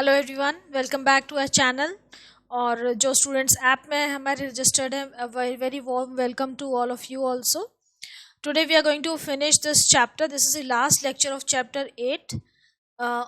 Hello everyone, welcome back to our channel. और जो students app में हमारे रजिस्टर्ड हैं, very very warm welcome to all of you also. Today we are going to finish this chapter. This is the last lecture of chapter 8।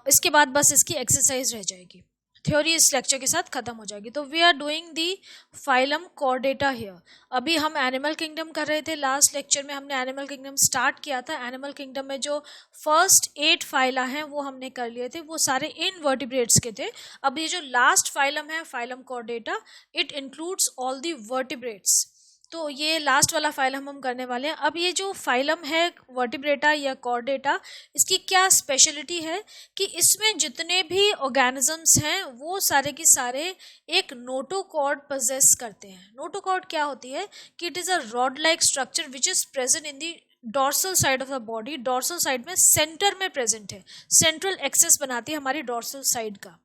इसके बाद बस इसकी exercise रह जाएगी। थ्योरी इस लेक्चर के साथ खत्म हो जाएगी। तो we are doing the phylum chordata here. अभी हम एनिमल किंगडम कर रहे थे। लास्ट लेक्चर में हमने एनिमल किंगडम स्टार्ट किया था। एनिमल किंगडम में जो फर्स्ट 8 फाइला हैं वो हमने कर लिए थे, वो सारे इनवर्टिब्रेट्स के थे। अब ये जो लास्ट फाइलम है, phylum Chordata, it includes all the vertebrates. तो ये लास्ट वाला फाइलम हम करने वाले हैं। अब ये जो फाइलम है वर्टिब्रेटा या कॉर्डेटा, इसकी क्या स्पेशलिटी है कि इसमें जितने भी ऑर्गेनिजम्स हैं वो सारे के सारे एक नोटोकॉर्ड पोजेस करते हैं। नोटोकॉर्ड क्या होती है कि it is a rod like structure which is present in the dorsal side of the body. Dorsal side में सेंटर में प्रेजेंट है, सेंट्रल एक्सेस बनाती है हमारी डॉर्सल साइड का।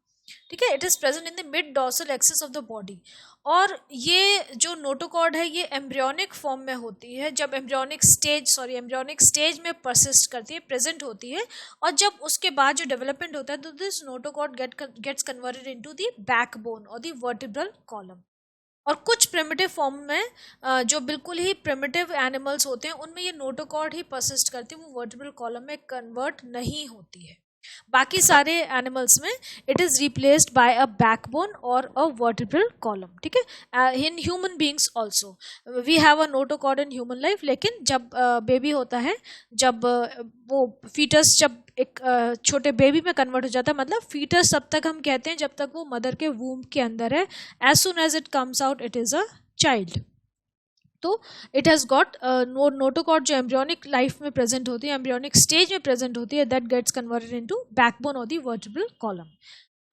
ठीक है, it is present in the mid dorsal axis of the body. और ये जो नोटोकॉर्ड है ये एम्ब्रियोनिक फॉर्म में होती है, जब एम्ब्रियोनिक स्टेज में परसिस्ट करती है, प्रेजेंट होती है। और जब उसके बाद जो डेवलपमेंट होता है तो this notochord gets converted into the backbone और द वर्टिब्रल कॉलम। और कुछ प्रिमिटिव फॉर्म में जो बिल्कुल ही प्रिमिटिव एनिमल्स होते हैं उनमें ये नोटोकॉर्ड ही परसिस्ट करती है, वो वर्टिब्रल कॉलम में कन्वर्ट नहीं होती है। बाकी सारे एनिमल्स में it is replaced by a backbone और अ वर्टिब्रल कॉलम। ठीक है, in human beings also we have a notochord in human life. लेकिन जब बेबी होता है, जब वो फीटस जब एक छोटे बेबी में कन्वर्ट हो जाता है, मतलब फीटस तब तक हम कहते हैं जब तक वो मदर के वूम के अंदर है। As soon as it comes out it is a child. तो इट हैज़ गॉट नोटोकॉर्ड जो एम्ब्रियोनिक लाइफ में प्रेजेंट होती है, एम्ब्रियोनिक स्टेज में प्रेजेंट होती है, that gets converted into backbone और दी वर्टिब्रल कॉलम।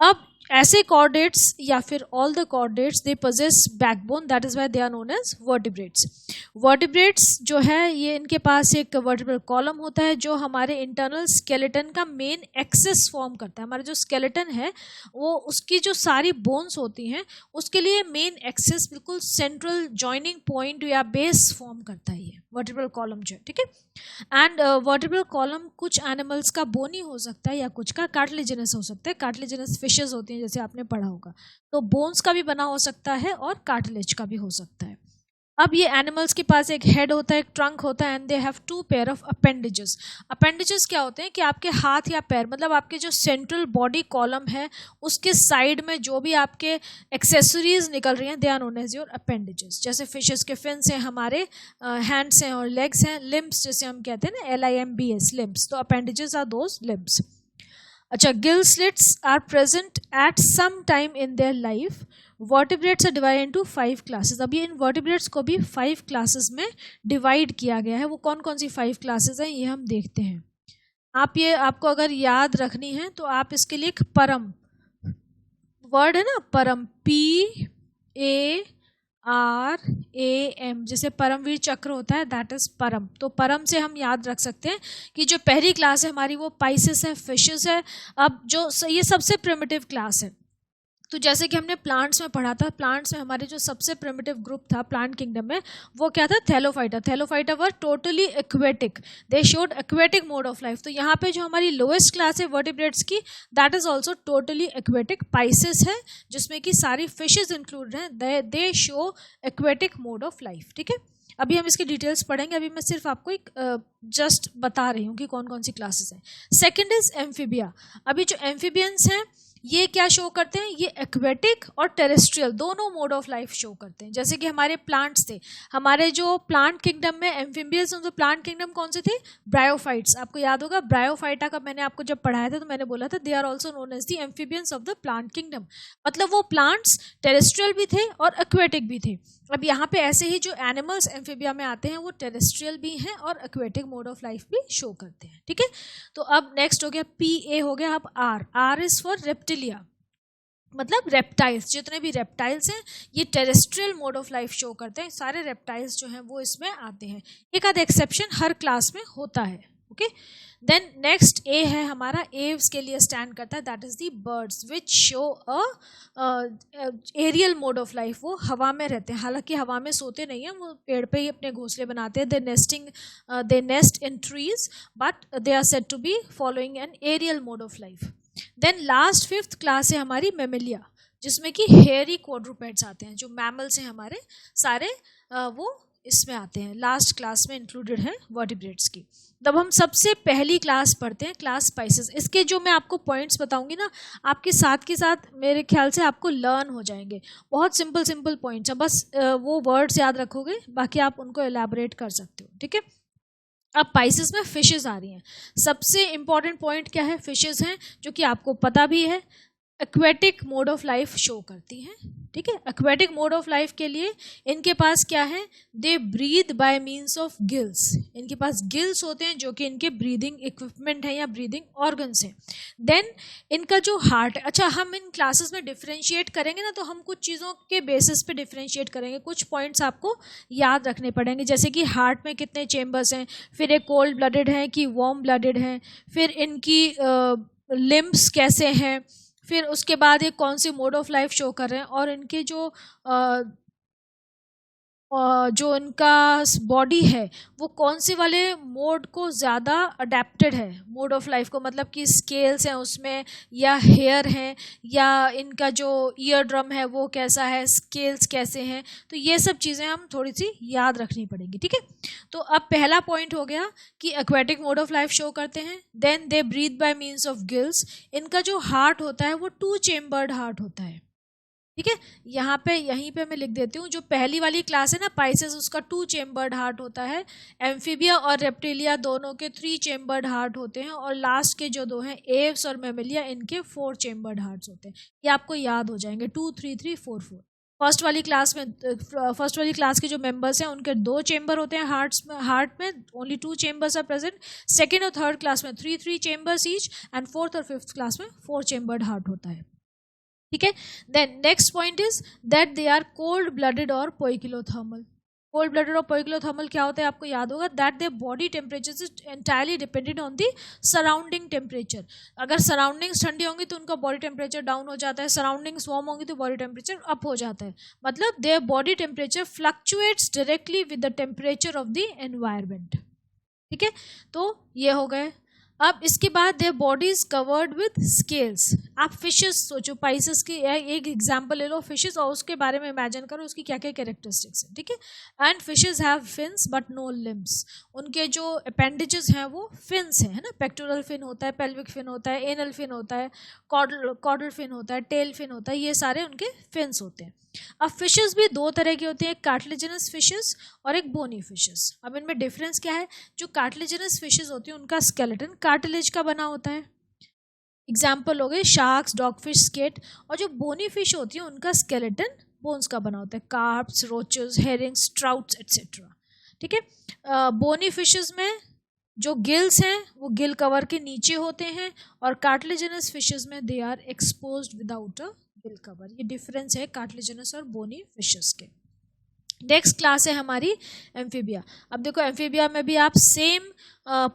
अब ऐसे कॉर्डेट्स या फिर all the chordates they possess backbone, that is why they are known as vertebrates. Vertebrates जो है ये इनके पास एक वर्टिब्रल कॉलम होता है जो हमारे इंटरनल स्केलेटन का मेन एक्सेस फॉर्म करता है। हमारा जो स्केलेटन है वो उसकी जो सारी बोन्स होती हैं उसके लिए मेन एक्सेस बिल्कुल सेंट्रल जॉइनिंग पॉइंट या बेस फॉर्म करता है ये वर्टिब्रल कॉलम जो है। ठीक है, एंड वर्टिब्रल कॉलम कुछ एनिमल्स का बोनी हो सकता है या कुछ का कार्टिलेजिनस हो सकता है। कार्टिलेजिनस फिशेस होती हैं जैसे आपने पढ़ा होगा, तो बोन्स का भी बना हो सकता है और कार्टिलेज का भी हो सकता है। अब ये एनिमल्स के पास एक हेड होता है, एक ट्रंक होता है, and they have 2 pair of appendages. Appendages क्या होते हैं कि आपके हाथ या पैर, मतलब आपके जो सेंट्रल बॉडी कॉलम है उसके साइड में जो भी आपके एक्सेसरीज निकल रही हैं they are known as your appendages. जैसे फिशेस के फिन्स हैं, हमारे हैंड्स हैं और लेग्स हैं, लिम्ब्स जैसे हम कहते हैं ना, LIMBS, लिम्ब्स। तो अपेंडेजेस आर दोज लिम्ब्स। अच्छा, gill slits are present at some time in their life. Vertebrates are divide into 5 classes. अब ये इन वर्टिब्रेट्स को भी 5 क्लासेस में डिवाइड किया गया है। वो कौन कौन सी 5 क्लासेस हैं ये हम देखते हैं। आपको अगर याद रखनी है तो आप इसके लिए एक परम वर्ड है ना, परम, PARAM, जैसे परमवीर चक्र होता है, दैट इज परम। तो परम से हम याद रख सकते हैं कि जो पहली क्लास है हमारी वो पाइसेस है, फिशेस है। अब जो ये सबसे प्रिमिटिव क्लास है। तो जैसे कि हमने प्लांट्स में पढ़ा था, प्लांट्स में हमारे जो सबसे प्रिमिटिव ग्रुप था प्लांट किंगडम में वो क्या था, Thallophyta. Thallophyta were totally aquatic, they showed aquatic mode of life. तो यहाँ पे जो हमारी लोएस्ट क्लास है वर्टिब्रेट्स की, that is also totally aquatic. Pisces है जिसमें कि सारी फिशेज इंक्लूड हैं, दे show aquatic mode of life. ठीक है, अभी हम इसकी डिटेल्स पढ़ेंगे। अभी मैं सिर्फ आपको एक जस्ट बता रही हूँ कि कौन कौन सी क्लासेस हैं। Second is amphibia. अभी जो एम्फीबियंस हैं ये क्या शो करते हैं, ये एक्वेटिक और टेरेस्ट्रियल दोनों मोड ऑफ लाइफ शो करते हैं। जैसे कि हमारे प्लांट्स थे, हमारे जो प्लांट किंगडम में एम्फीबियंस, जो प्लांट किंगडम कौन से थे, ब्रायोफाइट्स। आपको याद होगा ब्रायोफाइटा का मैंने आपको जब पढ़ाया था तो मैंने बोला था they are also known as the amphibians of the plant kingdom. मतलब वो प्लांट्स टेरेस्ट्रियल भी थे और एक्वेटिक भी थे। अब यहाँ पे ऐसे ही जो एनिमल्स एम्फीबिया में आते हैं वो टेरेस्ट्रियल भी हैं और एक्वेटिक मोड ऑफ लाइफ भी शो करते हैं। ठीक है, तो अब नेक्स्ट हो गया PA हो गया। अब R इज फॉर रेप्टिलिया, मतलब रेप्टाइल्स। जितने भी रेप्टाइल्स हैं ये terrestrial mode of life show करते हैं। सारे रेप्टाइल्स जो हैं वो इसमें आते हैं, एक आध एक्सेप्शन हर क्लास में होता है। ओके, देन नेक्स्ट A है हमारा, एव्स के लिए स्टैंड करता है, that is the birds which show a aerial mode of life. वो हवा में रहते हैं, हालांकि हवा में सोते नहीं हैं, वो पेड़ पे ही अपने घोंसले बनाते हैं। They nest in trees but they are said to be following an aerial mode of life. Then last 5th class है हमारी मेमेलिया, जिसमें कि हेयरी क्वाड्रूपेड्स आते हैं, जो मैमल्स हैं हमारे सारे वो इसमें आते हैं, लास्ट क्लास में इंक्लूडेड है वर्टिब्रेट्स की। तब हम सबसे पहली क्लास पढ़ते हैं, क्लास स्पाइसेस। इसके जो मैं आपको पॉइंट्स बताऊंगी ना, आपके साथ के साथ मेरे ख्याल से आपको लर्न हो जाएंगे। बहुत सिंपल सिंपल पॉइंट्स हैं, बस वो वर्ड्स याद रखोगे, बाकी आप उनको एलैबोरेट कर सकते हो, ठीक है। अब स्पाइसेस में फिशेस आ रही हैं। सबसे इंपॉर्टेंट पॉइंट क्या है, फिशेस हैं, जो कि आपको पता भी है, aquatic mode of life show करती हैं, ठीक है। एक्वेटिक मोड ऑफ लाइफ के लिए इनके पास क्या है, they breathe by means of gills. इनके पास गिल्स होते हैं, जो कि इनके ब्रीदिंग इक्विपमेंट है या ब्रीदिंग ऑर्गन्स हैं। देन इनका जो हार्ट है, अच्छा हम इन क्लासेस में डिफ्रेंशिएट करेंगे ना, तो हम कुछ चीज़ों के बेसिस पे डिफ्रेंशिएट करेंगे, कुछ पॉइंट्स आपको याद रखने पड़ेंगे, जैसे कि हार्ट में कितने चेम्बर्स हैं, फिर एक कोल्ड ब्लडेड है कि वार्म ब्लडेड है, फिर इनकी लिम्ब्स कैसे हैं, फिर उसके बाद ये कौन सी मोड ऑफ लाइफ शो कर रहे हैं, और इनके जो इनका बॉडी है वो कौन से वाले मोड को ज़्यादा अडेप्टेड है, मोड ऑफ लाइफ को, मतलब कि स्केल्स हैं उसमें, या हेयर हैं, या इनका जो ईयर ड्रम है वो कैसा है, स्केल्स कैसे हैं। तो ये सब चीज़ें हम थोड़ी सी याद रखनी पड़ेंगी, ठीक है। तो अब पहला पॉइंट हो गया कि aquatic mode of life show करते हैं। Then they breathe by means of gills. इनका जो हार्ट होता है वो 2 चेम्बर्ड हार्ट होता है, ठीक है। यहीं पे मैं लिख देती हूँ, जो पहली वाली क्लास है ना पाइसेस, उसका 2 चेम्बर्ड हार्ट होता है। एम्फीबिया और रेप्टिलिया दोनों के 3 चेम्बर्ड हार्ट होते हैं, और लास्ट के जो 2 हैं एव्स और मेमेलिया, इनके 4 चेम्बर्ड हार्ट्स होते हैं। ये आपको याद हो जाएंगे, 2 3 3 4 4। फर्स्ट वाली क्लास के जो मेंबर्स हैं उनके 2 चेम्बर होते हैं हार्ट में only 2 chambers are present. Second और थर्ड क्लास में 3 चेम्बर्स ईच, एंड फोर्थ और फिफ्थ क्लास में 4 चेम्बर्ड हार्ट होता है, ठीक है। Then next point is that they are cold blooded और पोइकिलोथर्मल। कोल्ड ब्लडेड और पोइकिलोथर्मल क्या होता है, आपको याद होगा, that their body temperature is entirely dependent on the surrounding temperature. अगर सराउंडिंग्स ठंडी होंगी तो उनका बॉडी टेम्परेचर डाउन हो जाता है, सराउंडिंग्स वार्म होंगी तो बॉडी टेम्परेचर अप हो जाता है। मतलब their body temperature fluctuates directly with the temperature of the environment, ठीक है। तो ये हो गए। अब इसके बाद their body is covered with scales. आप फिशेस सोचो, पाइसेस की एक एग्जांपल ले लो फिशेस, और उसके बारे में इमेजिन करो उसकी क्या क्या कैरेक्टरिस्टिक्स हैं, ठीक है। And fishes have fins but no limbs. उनके जो अपेंडेजेस हैं वो फिन्स हैं, है ना। पेक्टोरल फिन होता है, पेल्विक फिन होता है, एनल फिन होता है, कॉर्डल फिन होता है, टेल फिन होता है, ये सारे उनके फिन्स होते हैं। अब फिशेस भी 2 तरह की होती हैं, एक कार्टिलेजिनस फिशेस और एक बोनी फिशेस। अब इनमें डिफरेंस क्या है, जो कार्टिलेजिनस फिशेस होती हैं उनका स्केलेटन कार्टिलेज का बना होता है, एग्जाम्पल हो गए शार्क्स, डॉगफिश, स्केट। और जो बोनी फिश होती है उनका स्केलेटन बोन्स का बना होता है, कार्प्स, रोचेस, हेरिंग्स, ट्राउट्स एट्सेट्रा, ठीक है। बोनी फिशेस में जो गिल्स हैं वो गिल कवर के नीचे होते हैं, और कार्टिलेजिनस फिशेस में they are exposed without a gill cover. ये डिफरेंस है कार्टिलेजिनस और बोनी फिशेस के। नेक्स्ट क्लास है हमारी एम्फीबिया। अब देखो एम्फीबिया में भी आप सेम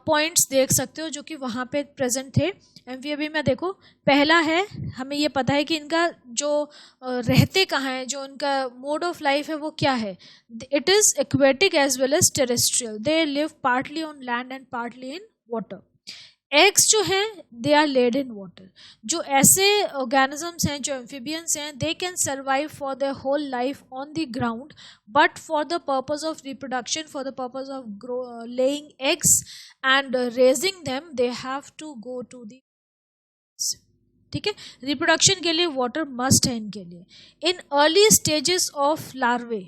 पॉइंट्स देख सकते हो जो कि वहाँ पे प्रेजेंट थे। एम्फीबिया में देखो, पहला है, हमें ये पता है कि इनका जो रहते कहाँ हैं, जो उनका मोड ऑफ लाइफ है वो क्या है, it is aquatic as well as terrestrial. They live partly on land and partly in water. Eggs जो हैं they are laid in water. जो ऐसे ऑर्गेनिजम्स हैं जो एम्फीबियंस हैं, they can survive for their whole life on the ground, but for the purpose of reproduction, for the purpose of laying eggs and raising them, they have to go to the, ठीक है। Reproduction के लिए water must है इनके लिए। In early stages of लार्वे,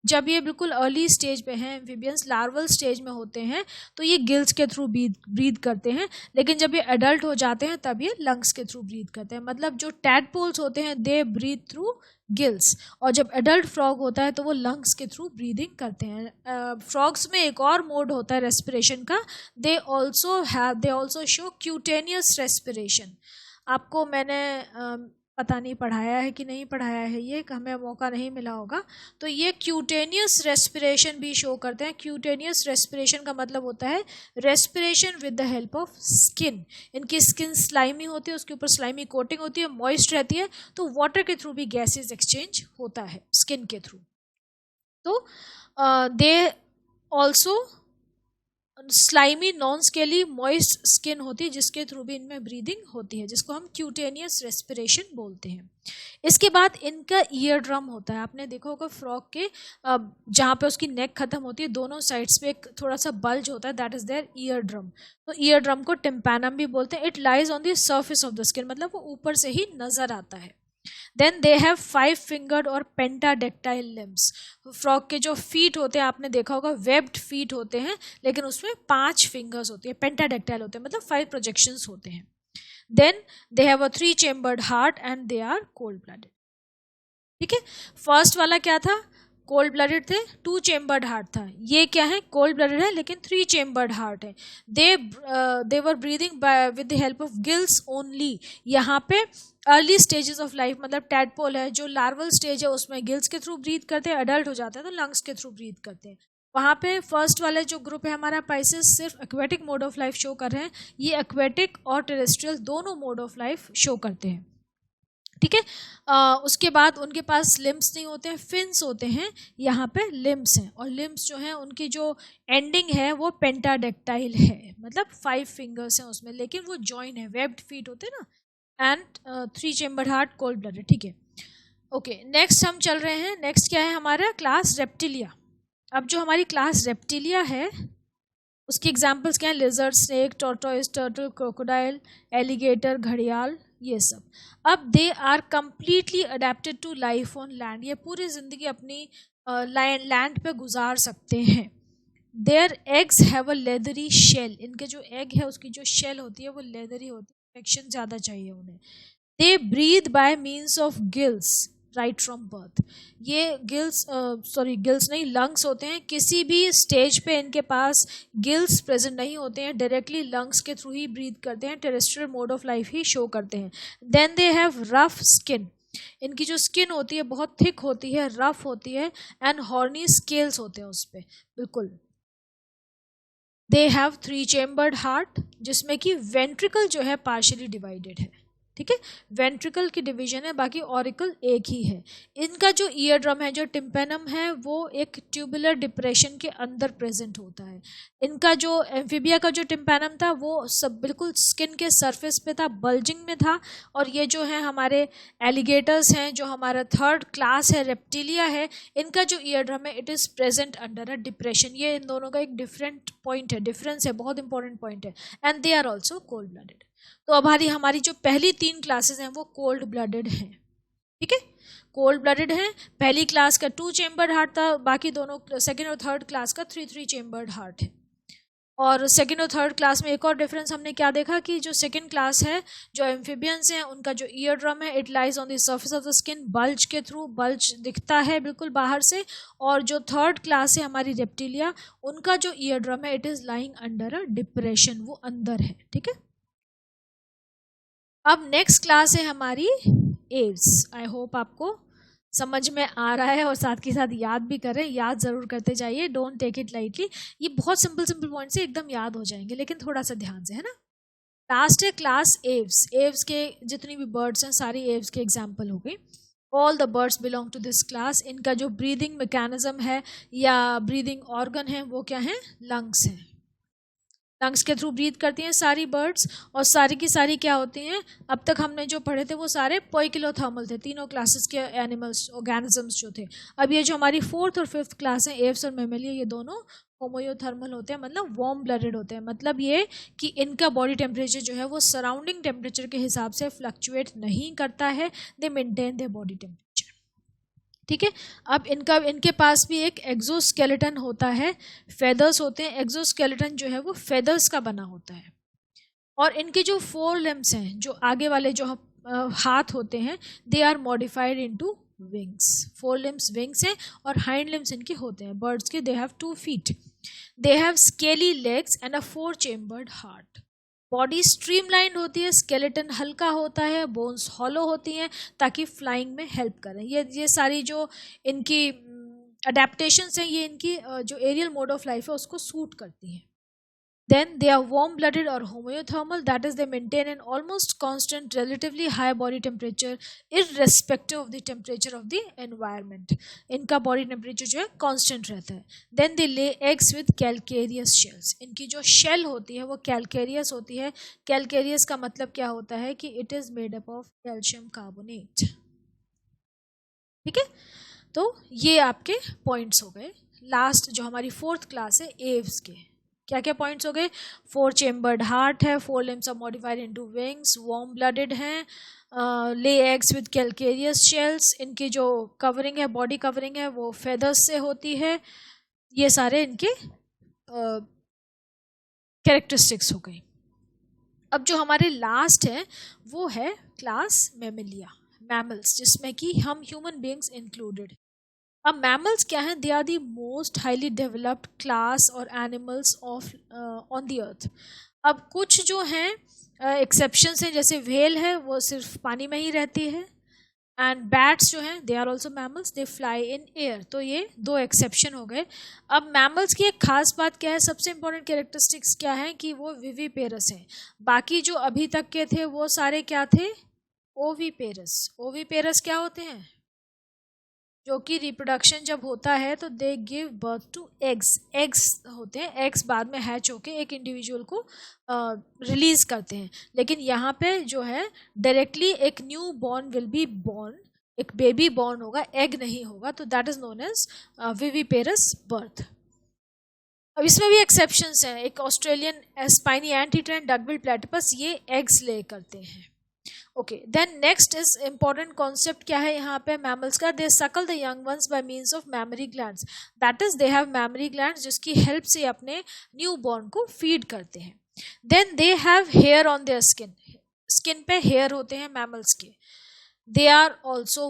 जब ये बिल्कुल अर्ली स्टेज पे हैं, एम्फीबियंस लार्वल स्टेज में होते हैं, तो ये गिल्स के थ्रू ब्रीथ करते हैं, लेकिन जब ये एडल्ट हो जाते हैं तब ये लंग्स के थ्रू ब्रीथ करते हैं। मतलब जो टैडपोल्स होते हैं दे ब्रीथ थ्रू गिल्स, और जब एडल्ट फ्रॉग होता है तो वो लंग्स के थ्रू ब्रीदिंग करते हैं। फ्रॉग्स में एक और मोड होता है रेस्पिरेशन का, they also show cutaneous respiration. आपको मैंने पता नहीं पढ़ाया है कि नहीं पढ़ाया है, ये हमें मौका नहीं मिला होगा। तो ये क्यूटेनियस रेस्पिरेशन भी शो करते हैं। क्यूटेनियस रेस्पिरेशन का मतलब होता है respiration with the help of skin. इनकी स्किन स्लाइमी होती है, उसके ऊपर स्लाइमी कोटिंग होती है, मॉइस्ट रहती है, तो वाटर के थ्रू भी गैसेज एक्सचेंज होता है स्किन के थ्रू। तो they also slimy non scaly moist skin होती है जिसके थ्रू भी इनमें ब्रीदिंग होती है, जिसको हम क्यूटेनियस रेस्पिरेशन बोलते हैं। इसके बाद इनका ईयर ड्रम होता है। आपने देखा होगा फ्रॉग के जहाँ पे उसकी नेक खत्म होती है दोनों साइड्स पे एक थोड़ा सा बल्ज होता है, that is their eardrum. तो ईयर ड्रम को टिम्पैनम भी बोलते हैं। It lies on the surface of the skin, मतलब वो ऊपर से ही नजर आता है। देन दे हैव 5 फिंगर्ड और पेंटाडेक्टाइल लिम्स। फ्रॉग के जो फीट होते हैं आपने देखा होगा वेब्ड फीट होते हैं, लेकिन उसमें 5 फिंगर्स होती है, पेंटाडेक्टाइल होते हैं, मतलब 5 प्रोजेक्शंस होते हैं। Then they have a 3 chambered heart and they are cold blooded. ठीक है, फर्स्ट वाला क्या था, कोल्ड ब्लडेड थे, 2 चेम्बर्ड हार्ट था। ये क्या है, कोल्ड ब्लडेड है लेकिन 3 चेम्बर्ड हार्ट है। They were breathing with the help of gills only. यहाँ पे अर्ली स्टेजेस ऑफ लाइफ, मतलब टैडपोल है जो लार्वल स्टेज है उसमें गिल्स के थ्रू ब्रीथ करते हैं, अडल्ट हो जाता है तो लंग्स के थ्रू ब्रीथ करते हैं। वहाँ पे फर्स्ट वाले जो ग्रुप है हमारा पाइसेस सिर्फ aquatic mode of life show कर रहे हैं, ये एक्वेटिक और टेरेस्ट्रियल दोनों मोड ऑफ लाइफ शो करते हैं। ठीक है, उसके बाद उनके पास लिम्स नहीं होते हैं, फिन्स होते हैं, यहाँ पे लिम्स हैं, और लिम्स जो हैं उनकी जो एंडिंग है वो पेंटाडेक्टाइल है, मतलब 5 फिंगर्स हैं उसमें, लेकिन वो जॉइन है, वेब्ड फीट होते हैं ना। And 3 chambered heart, cold blooded. ठीक है, ओके, नेक्स्ट हम चल रहे हैं। नेक्स्ट क्या है हमारा, क्लास रेप्टिलिया। अब जो हमारी क्लास रेप्टिलिया है उसकी एग्जाम्पल्स क्या है, lizard, snake, tortoise, turtle, crocodile, alligator, घड़ियाल, ये सब। अब they are completely adapted to life on land, ये पूरी जिंदगी अपनी लैंड पे गुजार सकते हैं। Their eggs have a leathery shell, इनके जो एग है उसकी जो शेल होती है वो लेदरी होती है, प्रोटेक्शन ज़्यादा चाहिए उन्हें। They breathe by means of gills right from birth. ये गिल्स नहीं, लंग्स होते हैं। किसी भी स्टेज पे इनके पास गिल्स प्रेजेंट नहीं होते हैं, डायरेक्टली लंग्स के थ्रू ही ब्रीथ करते हैं, टेरेस्ट्रियल मोड ऑफ लाइफ ही शो करते हैं। Then they have rough skin, इनकी जो स्किन होती है बहुत थिक होती है, रफ होती है, एंड हॉर्नी स्केल्स होते हैं उस पर, बिल्कुल। दे हैव 3 चेम्बर्ड हार्ट, जिसमें कि वेंट्रिकल जो है पार्शियली डिवाइडेड है। ठीक है, वेंट्रिकल की डिवीजन है, बाकी ऑरिकल एक ही है। इनका जो ईयर ड्रम है, जो टिम्पेनम है, वो एक ट्यूबुलर डिप्रेशन के अंदर प्रेजेंट होता है। इनका जो एम्फीबिया का जो टिम्पेनम था वो सब बिल्कुल स्किन के सरफेस पे था, बल्जिंग में था। और ये जो है हमारे एलिगेटर्स हैं, जो हमारा 3rd क्लास है, रेप्टिलिया है, इनका जो ईयर ड्रम है it is present under a depression. ये इन दोनों का एक डिफरेंट पॉइंट है, डिफरेंस है, बहुत इंपॉर्टेंट पॉइंट है। And they are also cold blooded. तो अब हमारी जो पहली 3 क्लासेस हैं वो कोल्ड ब्लडेड हैं। ठीक है, कोल्ड ब्लडेड हैं। पहली क्लास का 2 चेम्बर्ड हार्ट था, बाकी दोनों सेकेंड और थर्ड क्लास का 3 चेम्बर्ड हार्ट है। और सेकेंड और थर्ड क्लास में एक और डिफरेंस हमने क्या देखा कि जो सेकेंड क्लास है, जो एम्फीबियंस हैं, उनका जो ईयर ड्रम है it lies on the surface of the skin, bulge के थ्रू, बल्ज दिखता है बिल्कुल बाहर से। और जो थर्ड क्लास है हमारी रेप्टिलिया, उनका जो ईयर ड्रम है it is lying under a depression, वो अंदर है। ठीक है, अब नेक्स्ट क्लास है हमारी एव्स। आई होप आपको समझ में आ रहा है और साथ के साथ याद भी करें, याद ज़रूर करते जाइए, डोंट टेक इट लाइटली। ये बहुत सिंपल पॉइंट से एकदम याद हो जाएंगे, लेकिन थोड़ा सा ध्यान से, है ना। लास्ट है क्लास एव्स। एव्स के जितनी भी बर्ड्स हैं सारी एव्स के एग्जाम्पल हो गई। All the birds belong to this class. इनका जो ब्रीदिंग मैकेनिज्म है या ब्रीदिंग ऑर्गन है वो क्या है, लंग्स हैं। लंग्स के थ्रू ब्रीथ करती हैं सारी बर्ड्स, और सारी की सारी क्या होती हैं, अब तक हमने जो पढ़े थे वो सारे पोइकिलोथर्मल थे, तीनों क्लासेस के एनिमल्स, ऑर्गेनिजम्स जो थे। अब ये जो हमारी 4th और 5th क्लास है, एव्स और मैमेलिया, ये दोनों होमोयोथर्मल होते हैं, मतलब वार्म ब्लडेड होते हैं। मतलब ये कि इनका बॉडी टेम्परेचर जो है वो सराउंडिंग टेम्परेचर के हिसाब से फ्लक्चुएट नहीं करता है, दे मेंटेन देयर बॉडी टेम्परेचर। ठीक है, अब इनके पास भी एक एक्सोस्केलेटन होता है, फेदर्स होते हैं। एक्सोस्केलेटन जो है वो फेदर्स का बना होता है। और इनके जो 4 लिम्स हैं, जो आगे वाले जो हाथ होते हैं, they are modified into wings. 4 limbs wings हैं और हाइंड लिम्स इनके होते हैं। बर्ड्स के they have 2 feet, they have scaly legs and a 4 chambered heart. Body streamlined होती है, स्केलेटन हल्का होता है, बोन्स हॉलो होती हैं ताकि फ्लाइंग में हेल्प करें। ये सारी जो इनकी अडेप्टेशंस हैं, ये इनकी जो एरियल मोड ऑफ लाइफ है उसको सूट करती हैं। Then they are warm blooded or homeothermal, that is they maintain an almost constant relatively high body temperature irrespective of the temperature of the environment. इनका body temperature जो है constant रहता है. Then they lay eggs with calcareous shells. इनकी जो shell होती है वो calcareous होती है. Calcareous का मतलब क्या होता है कि it is made up of calcium carbonate. ठीक है, तो ये आपके पॉइंट्स हो गए. लास्ट जो हमारी 4th क्लास है एव्स के, क्या क्या पॉइंट्स हो गए? 4 चेम्बर्ड हार्ट है, 4 limbs are modified into wings, warm blooded हैं, lay eggs with calcareous shells, इनकी जो कवरिंग है, बॉडी कवरिंग है वो फेदर्स से होती है. ये सारे इनके कैरेक्टरिस्टिक्स हो गई. अब जो हमारे लास्ट है वो है क्लास मैमेलिया, मैमल्स, जिसमें कि हम ह्यूमन बीइंग्स इंक्लूडेड. अब मैमल्स क्या हैं? They are the most highly developed class और animals of on the earth. अब कुछ जो हैं एक्सेप्शंस हैं, जैसे व्हेल है वो सिर्फ पानी में ही रहती है, एंड बैट्स जो हैं they are also mammals, they fly in air. तो ये 2 एक्सेप्शन हो गए. अब मैमल्स की एक खास बात क्या है, सबसे इंपॉर्टेंट कैरेक्टरिस्टिक्स क्या है कि वो विविपेरस हैं. बाकी जो अभी तक के थे वो सारे क्या थे? ओविपेरस. ओविपेरस क्या होते हैं? जो कि रिप्रोडक्शन जब होता है तो they give birth to eggs. Eggs होते हैं, एग्स बाद में हैच होके एक इंडिविजुअल को रिलीज करते हैं. लेकिन यहाँ पे जो है डायरेक्टली एक new born will be born, एक बेबी बॉर्न होगा, एग नहीं होगा. तो that is known as viviparous birth. अब इसमें भी एक्सेप्शंस हैं. एक Australian spiny anteater and duckbill platypus, ये एग्स ले करते हैं. Okay, then next is important concept क्या है यहाँ पे मैमल्स का? They suckle the young ones by means of mammary glands. That is they have mammary glands जिसकी help से अपने न्यू बॉर्न को फीड करते हैं. Then they have hair on their skin. Skin पे हेयर होते हैं मैमल्स के. They are also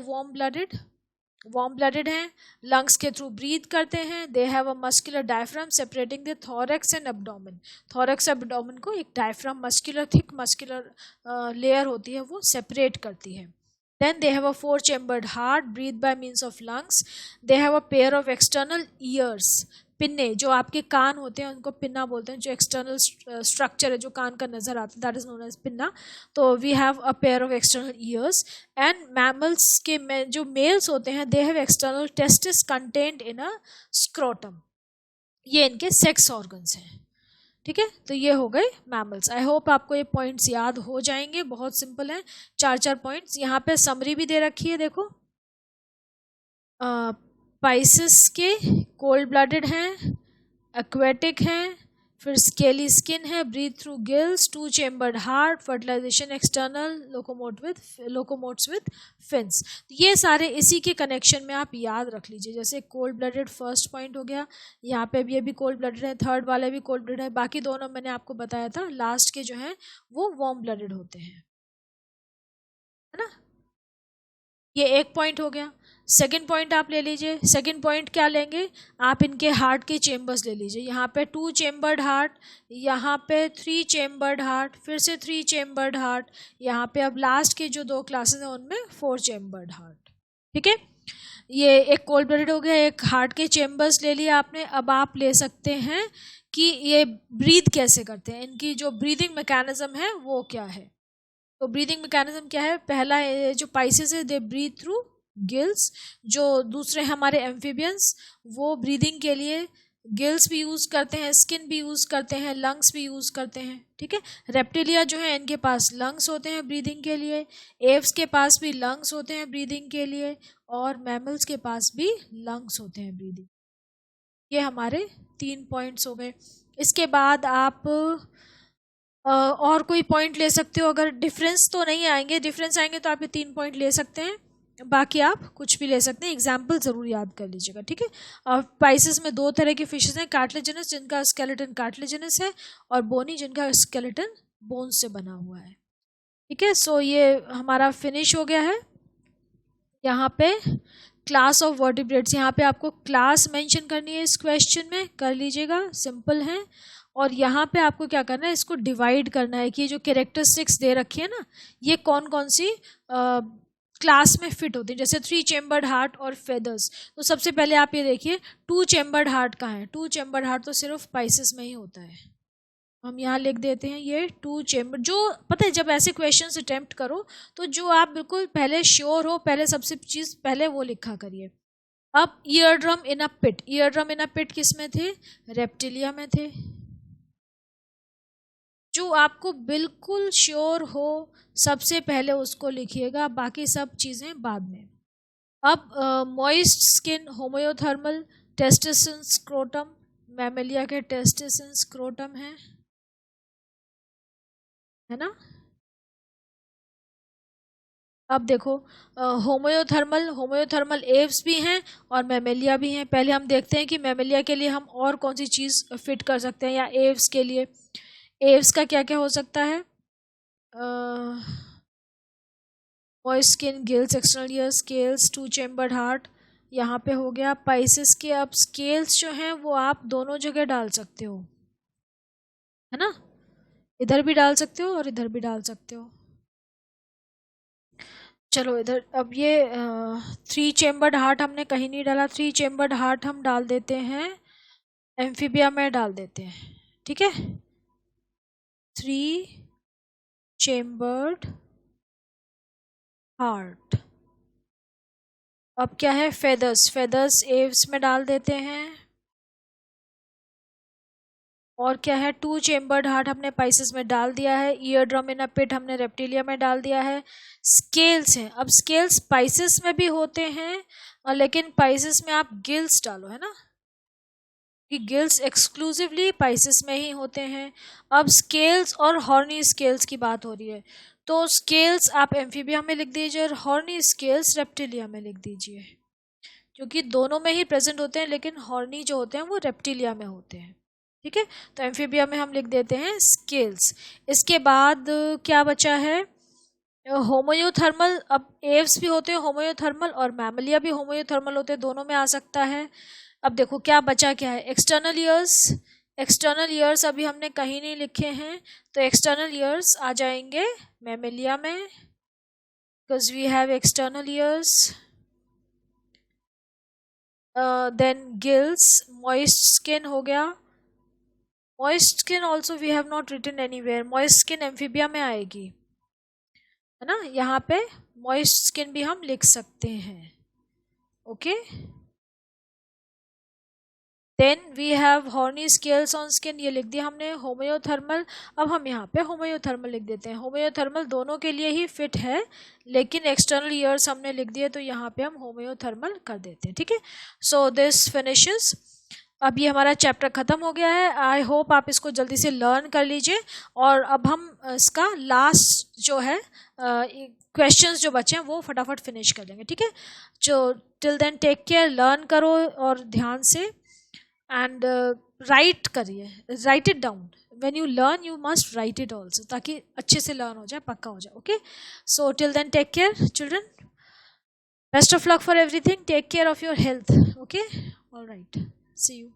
warm blooded हैं, लंग्स के थ्रू ब्रीथ करते हैं. They have a muscular diaphragm separating the thorax and abdomen. Thorax abdomen को एक diaphragm, muscular thick muscular layer होती है, वो सेपरेट करती है. Then they have a 4 chambered heart, breathe by means of lungs. They have a pair of external ears. पिन्ने, जो आपके कान होते हैं उनको पिन्ना बोलते हैं. जो एक्सटर्नल स्ट्रक्चर है जो कान का नजर आता है, that is known as pinna. तो we have a pair of external ears. And mammals के जो मेल्स होते हैं they have external testis content in a scrotum. ये इनके सेक्स ऑर्गन्स हैं. ठीक है, तो ये हो गए मैमल्स. आई होप आपको ये पॉइंट्स याद हो जाएंगे, बहुत सिंपल है. 4 पॉइंट्स. यहाँ पे समरी भी दे रखी है, देखो. पाइसिस के कोल्ड ब्लडेड हैं, एक्वेटिक हैं, फिर स्केली स्किन है, breathe through gills, 2 chambered heart, fertilisation external, locomotes with fins. ये सारे इसी के कनेक्शन में आप याद रख लीजिए. जैसे कोल्ड ब्लडेड फर्स्ट पॉइंट हो गया, यहाँ पे भी ये भी कोल्ड ब्लडेड है, थर्ड वाला भी कोल्ड ब्लडेड है. बाकी दोनों मैंने आपको बताया था, लास्ट के जो हैं वो वार्म ब्लडेड होते हैं, है ना. ये एक पॉइंट हो गया. सेकेंड पॉइंट आप ले लीजिए. सेकेंड पॉइंट क्या लेंगे आप? इनके हार्ट के चेम्बर्स ले लीजिए. यहाँ पे 2 चेम्बर्ड हार्ट, यहाँ पे 3 चेम्बर्ड हार्ट, फिर से 3 चेम्बर्ड हार्ट, यहाँ पे अब लास्ट के जो 2 क्लासेस हैं उनमें 4 चेम्बर्ड हार्ट. ठीक है, ये एक कोल्ड ब्लडेड हो गया, एक हार्ट के चेम्बर्स ले लिया आपने. अब आप ले सकते हैं कि ये ब्रीथ कैसे करते हैं, इनकी जो ब्रीदिंग मैकेनिज्म है वो क्या है. तो ब्रीदिंग मैकेनिज्म क्या है? पहला जो पाइसेस है दे ब्रीथ थ्रू गिल्स. जो दूसरे हमारे एम्फीबियंस वो ब्रीदिंग के लिए गिल्स भी यूज़ करते हैं, स्किन भी यूज़ करते हैं, लंग्स भी यूज़ करते हैं. ठीक है, रेप्टिलिया जो है इनके पास लंग्स होते हैं ब्रीदिंग के लिए, एव्स के पास भी लंग्स होते हैं ब्रीदिंग के लिए, और मैमल्स के पास भी लंग्स होते हैं ब्रीदिंग. ये हमारे 3 पॉइंट्स हो गए. इसके बाद आप और कोई पॉइंट ले सकते हो. अगर डिफरेंस तो नहीं आएंगे, डिफरेंस आएंगे तो आप ये 3 पॉइंट ले सकते हैं, बाकी आप कुछ भी ले सकते हैं. एग्जाम्पल ज़रूर याद कर लीजिएगा. ठीक है, पाइसेस में 2 तरह के फिशेस हैं, कार्टिलेजिनस जिनका स्केलेटन कार्टिलेजिनस है, और बोनी जिनका स्केलेटन बोन से बना हुआ है. ठीक है, सो ये हमारा फिनिश हो गया है. यहाँ पे क्लास ऑफ वर्टिब्रेट्स, यहाँ पे आपको क्लास मेंशन करनी है इस क्वेश्चन में, कर लीजिएगा, सिंपल है. और यहाँ पे आपको क्या करना है, इसको डिवाइड करना है कि ये जो कैरेक्टरिस्टिक्स दे रखी है ना, ये कौन कौन सी क्लास में फिट होती है. जैसे 3 चेम्बर्ड हार्ट और फेदर्स, तो सबसे पहले आप ये देखिए 2 चेम्बर्ड हार्ट कहाँ है. 2 चेम्बर्ड हार्ट तो सिर्फ पाइसेस में ही होता है. हम यहाँ लिख देते हैं ये 2 चेम्बर। जो पता है जब ऐसे क्वेश्चंस अटेम्प्ट करो तो जो आप बिल्कुल पहले श्योर हो, पहले सबसे चीज पहले वो लिखा करिए। अब ईयर ड्रम इन अ पिट, ईयर ड्रम इन अ पिट किस में थे? रेप्टिलिया में थे। जो आपको बिल्कुल श्योर हो सबसे पहले उसको लिखिएगा, बाकी सब चीजें बाद में। अब moist skin, homeothermal, testis in scrotum, mammalia के टेस्टिसन स्क्रोटम है ना। अब देखो होम्योथर्मल, होम्योथर्मल एव्स भी हैं और मैमेलिया भी हैं। पहले हम देखते हैं कि मैमेलिया के लिए हम और कौन सी चीज़ फिट कर सकते हैं, या एव्स के लिए एव्स का क्या क्या हो सकता है? Moist skin, gills, external ear, scales, 2 chambered heart यहाँ पे हो गया। पाइसेस के अब स्केल्स जो हैं वो आप दोनों जगह डाल सकते हो, है ना। इधर भी डाल सकते हो और इधर भी डाल सकते हो। चलो इधर अब ये 3 चेम्बर्ड हार्ट हमने कहीं नहीं डाला, 3 चेम्बर्ड हार्ट हम डाल देते हैं एम्फीबिया में, डाल देते हैं, ठीक है। 3 चेम्बर्ड हार्ट। अब क्या है? फेदर्स, फेदर्स एव्स में डाल देते हैं। और क्या है? 2 चेम्बर्ड हार्ट हमने पाइसेस में डाल दिया है। ईयर ड्रम इन अ पिट हमने रेप्टिलिया में डाल दिया है। स्केल्स हैं, अब स्केल्स पाइसेस में भी होते हैं और लेकिन पाइसेस में आप गिल्स डालो, है ना, कि गिल्स एक्सक्लूसिवली पाइसेस में ही होते हैं। अब स्केल्स और हॉर्नी स्केल्स की बात हो रही है, तो स्केल्स आप एम्फीबिया में लिख दीजिए और हॉर्नी स्केल्स रेप्टिलिया में लिख दीजिए, क्योंकि दोनों में ही प्रेजेंट होते हैं, लेकिन हॉर्नी जो होते हैं वो रेप्टिलिया में होते हैं, ठीक है। तो एम्फीबिया में हम लिख देते हैं स्केल्स। इसके बाद क्या बचा है? होम्योथर्मल। अब एव्स भी होते हैं होम्योथर्मल और मैमलिया भी होम्योथर्मल होते हैं, दोनों में आ सकता है। अब देखो क्या बचा, क्या है? एक्सटर्नल ईयर्स, एक्सटर्नल ईयर्स अभी हमने कहीं नहीं लिखे हैं, तो एक्सटर्नल ईयर्स आ जाएंगे मैमेलिया में, because we have external ears. Then gills, moist skin हो गया। Moist skin also we have not written anywhere, moist skin amphibia में आएगी, है ना। यहाँ पे मॉइस्ट स्किन भी हम लिख सकते हैं, okay. Then we have horny scales on skin, ये लिख दिया हमने। होम्योथर्मल, अब हम यहाँ पे होम्योथर्मल लिख देते हैं। होम्योथर्मल दोनों के लिए ही फिट है, लेकिन एक्सटर्नल ईयर्स हमने लिख दिए तो यहाँ पे हम होम्योथर्मल कर देते हैं, ठीक है। So this finishes. अब ये हमारा चैप्टर खत्म हो गया है। आई होप आप इसको जल्दी से लर्न कर लीजिए। और अब हम इसका लास्ट जो है क्वेश्चंस जो बचे हैं वो फटाफट फिनिश कर लेंगे, ठीक है। जो till then take care, learn करो और ध्यान से, एंड राइट करिए, write it down. When you learn you must write it also, ताकि अच्छे से लर्न हो जाए, पक्का हो जाए, okay. So till then take care children, best of luck for everything, take care of your health, okay, all right, see you.